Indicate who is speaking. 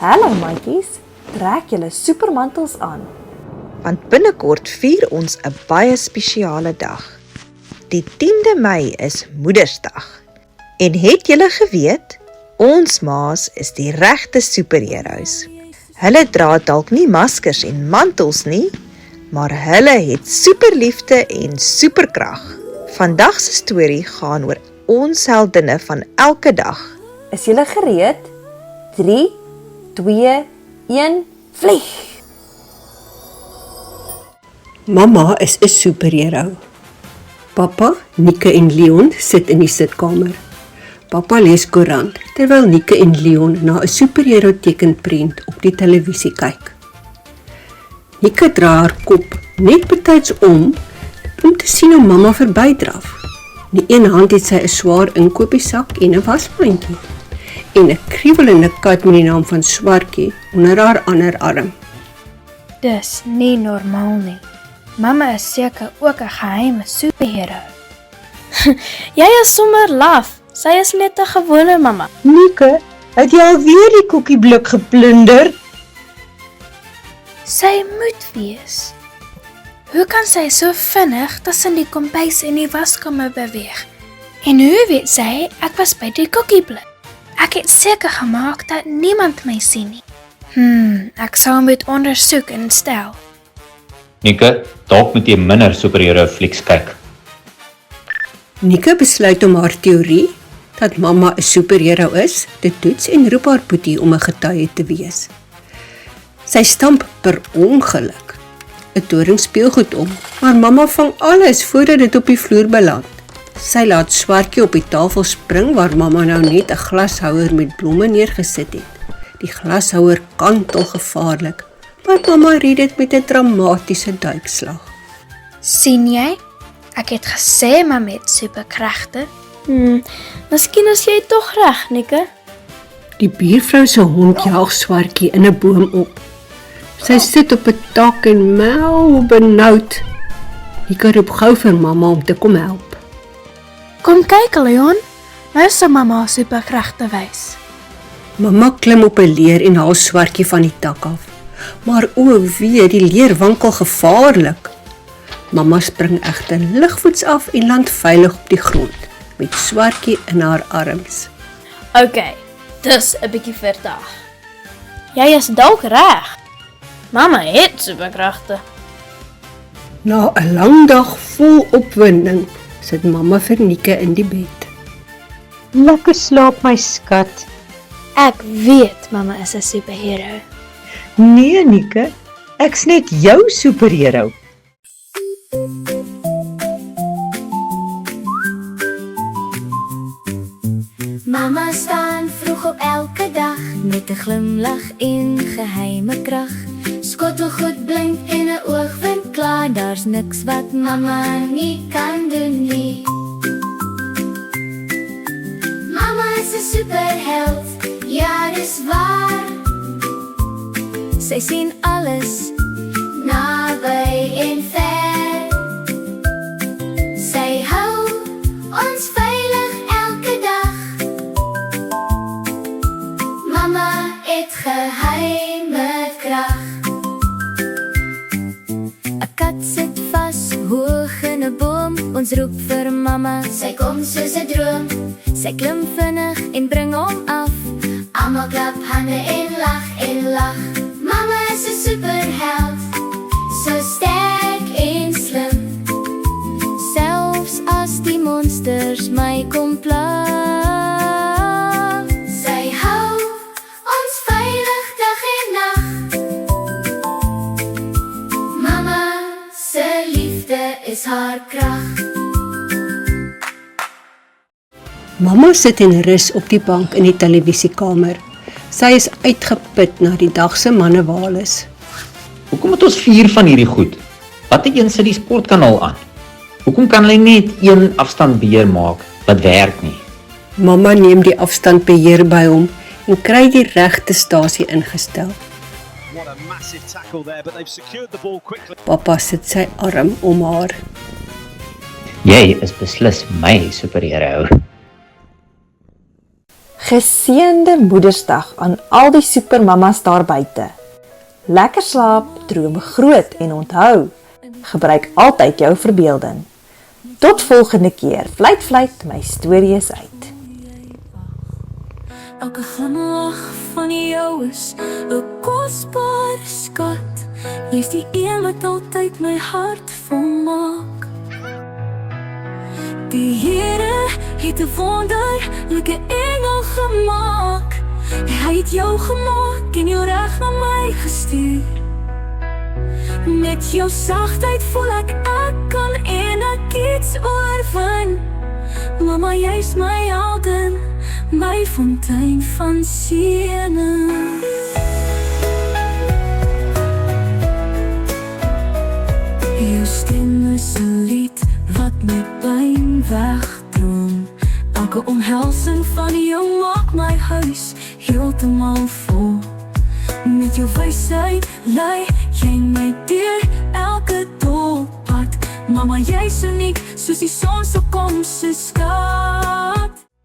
Speaker 1: Hallo maatjies, trek julle supermantels aan.
Speaker 2: Want binnekort vier ons 'n baie spesiale dag. Die 10de Mei is Moedersdag. En het julle geweet, ons ma's is die regte superheroes. Hulle dra dalk nie maskers en mantels nie, maar hulle het superliefde en superkrag. Vandag se storie gaan oor ons heldinne van elke dag.
Speaker 1: Is julle gereed? 3, 2, 1, vlieg!
Speaker 3: Mama is 'n superhero. Papa, Nike en Leon sit in die sitkamer. Papa lees koerant, terwyl Nike en Leon na 'n superhero tekenprent op die televisie kyk. Nike draai haar kop net betyds om te sien hoe mamma verbydraf. In die een hand het sy 'n swaar inkopiesak en 'n wasmandjie en 'n kriewelende kat met die naam van Swartjie onder haar ander arm.
Speaker 4: Dis nie normaal nie. Mamma is seker ook 'n geheime superhero. Jy is sommer laf. Sy is net 'n gewone mamma.
Speaker 5: Nike, het jy alweer die koekieblik geplunder?
Speaker 4: Sy moet wees. Hoe kan sy so vinnig tussen die kombuis en die waskamer beweeg? En hoe weet sy ek was by die koekieblik? Ek het seker gemaak dat niemand my sien nie. Ek sal moet ondersoek en stel.
Speaker 6: Nike, dalk moet jy minder superhero flieks kyk.
Speaker 3: Nike besluit om haar teorie dat mamma 'n superhero is, te toets en roep haar boetie om 'n getuie te wees. Sy stamp per ongeluk 'n toring speelgoed om, maar mamma vang alles voordat dit op die vloer beland. Sy laat Swartjie op die tafel spring waar mamma nou net 'n glashouer met blomme neergesit het. Die glashouer kantel gevaarlik, maar mamma red dit met 'n dramatiese duikslag.
Speaker 4: Sien jy? Ek het gesê mamma het superkragte. Miskien is jy tog reg, Nike.
Speaker 3: Die buurvrou se hond jaag Swartjie in 'n boom op. Sy sit op 'n tak en mel benoud. Nike roep gou vir mamma om te kom help.
Speaker 4: Kom kyk, Leon. Nou sal mamma superkragte wys.
Speaker 3: Mamma klim op 'n leer en haal Swartjie van die tak af. Maar o wee, die leer wankel gevaarlik. Mamma spring egter ligvoets af en land veilig op die grond, met Swartjie in haar arms.
Speaker 4: Okay, dis 'n bietjie verdaag. Jy is dalk reg. Mamma het superkragte.
Speaker 3: Na 'n lang dag vol opwinding, sit mamma vir Nike in die bed.
Speaker 5: Lekker slaap my skat.
Speaker 4: Ek weet mamma is 'n superhero.
Speaker 5: Nee Nike, ek's net jou superhero.
Speaker 7: Mama staan vroeg op elke dag met 'n glimlag en geheime krag. Skottelgoed blink en 'n oogwink klaar, daar's niks wat mama nie kan doen nie. Mama is 'n superheld, ja dis waar. Sy sien alles, naby en ver. Sy hou ons veilig elke dag. Mama het geheime krag. 'n Kat sit vas hoog in 'n boom. Ons roep vir mamma, sy kom soos 'n droom. Sy klim vinnig en bring hom af. Almal klap hande en lag. Mama is 'n superheld, so sterk en slim. Selfs as die monsters my kom pla. Sy hou ons veilig dag en nag. Mama se liefde is haar krag.
Speaker 3: Mamma sit en rus op die bank in die televisiekamer. Sy is uitgeput na die dag se mannewales.
Speaker 6: Hoekom het ons 4 van hierdie goed? Wat het een sit die sportkanaal aan? Hoekom kan hulle net een afstandbeheer maak wat werk nie?
Speaker 3: Mamma neem die afstandbeheer by hom en kry die regte stasie ingestel. Papa sit sy arm om haar.
Speaker 6: Jy is beslis my superhero.
Speaker 1: Geseënde Moedersdag aan al die supermamas daar buite. Lekker slaap, droom groot en onthou, gebruik altyd jou verbeelding. Tot volgende keer, fluit, my storie is uit.
Speaker 7: Elke glimlach van jou is 'n kosbare skat. Jy's die een wat altyd my hart volmaak. Die Here het 'n wonderlike engel gemaak. Hy het jou gemaak en jou reg na my gestuur. Met jou sagtheid voel ek kan en ek iets oorwin. Mama, jy's my helden, my fontein van seëning. Jou stem is 'n lied wat my pyn wegdroom. Elke omhelsing van jou maak my huis heeltemal vol. Met jou wysheid lei jy my deur elke dolpad. Mama, jy's uniek soos die son se kom se skyn.